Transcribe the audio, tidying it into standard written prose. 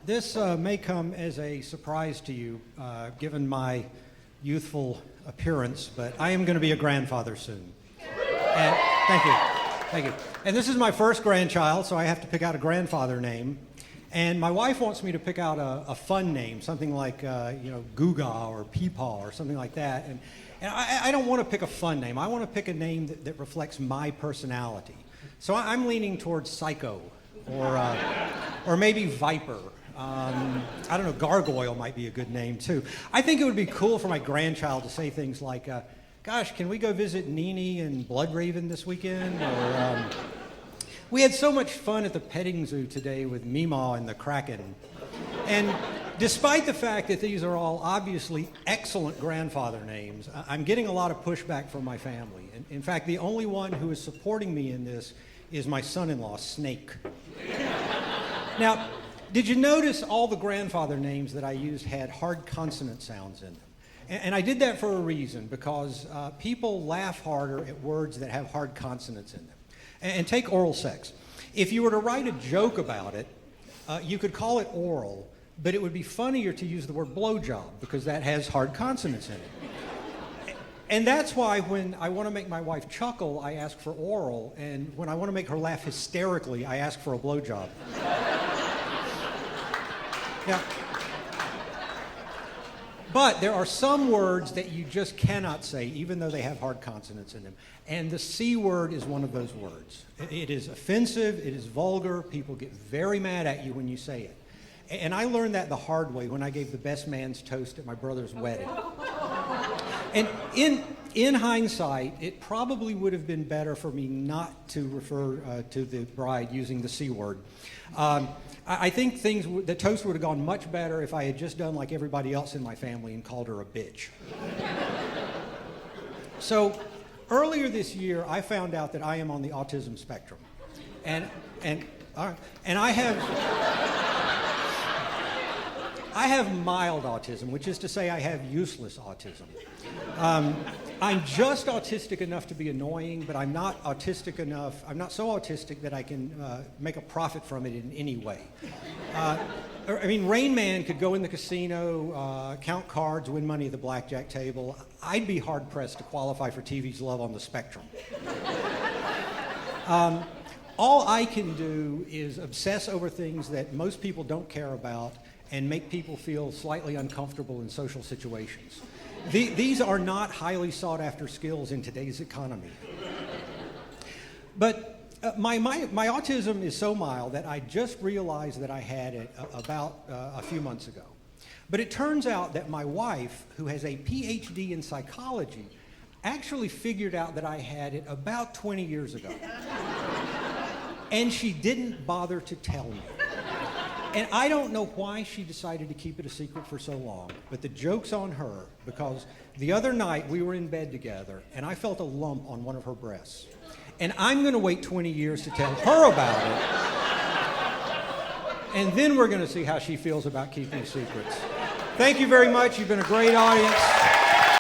This may come as a surprise to you, given my youthful appearance, but I am going to be a grandfather soon. And thank you. Thank you. And this is my first grandchild, so I have to pick out a grandfather name. And my wife wants me to pick out a fun name, something like, Guga or Peepaw or something like that. And I don't want to pick a fun name. I want to pick a name that reflects my personality. So I'm leaning towards Psycho or maybe Viper. I don't know, Gargoyle might be a good name too. I think it would be cool for my grandchild to say things like, gosh, can we go visit Nene and Bloodraven this weekend? Or we had so much fun at the petting zoo today with Meemaw and the Kraken. And despite the fact that these are all obviously excellent grandfather names, I'm getting a lot of pushback from my family. And in fact, the only one who is supporting me in this is my son-in-law, Snake. Now, did you notice all the grandfather names that I used had hard consonant sounds in them? And I did that for a reason, because people laugh harder at words that have hard consonants in them. And take oral sex. If you were to write a joke about it, you could call it oral, but it would be funnier to use the word blowjob, because that has hard consonants in it. And that's why when I want to make my wife chuckle, I ask for oral, and when I want to make her laugh hysterically, I ask for a blowjob. Now, but there are some words that you just cannot say, even though they have hard consonants in them. And the C word is one of those words. It is offensive, it is vulgar, people get very mad at you when you say it. And I learned that the hard way when I gave the best man's toast at my brother's wedding. And in hindsight, it probably would have been better for me not to refer to the bride using the C word. I think the toast would have gone much better if I had just done like everybody else in my family and called her a bitch. So earlier this year, I found out that I am on the autism spectrum. And I have mild autism, which is to say I have useless autism. I'm just autistic enough to be annoying, but I'm not so autistic that I can make a profit from it in any way. Rain Man could go in the casino, count cards, win money at the blackjack table. I'd be hard-pressed to qualify for TV's Love on the Spectrum. All I can do is obsess over things that most people don't care about and make people feel slightly uncomfortable in social situations. These are not highly sought-after skills in today's economy. But my autism is so mild that I just realized that I had it about a few months ago. But it turns out that my wife, who has a PhD in psychology, actually figured out that I had it about 20 years ago. And she didn't bother to tell me. And I don't know why she decided to keep it a secret for so long, but the joke's on her, because the other night we were in bed together and I felt a lump on one of her breasts. And I'm going to wait 20 years to tell her about it. And then we're going to see how she feels about keeping secrets. Thank you very much. You've been a great audience.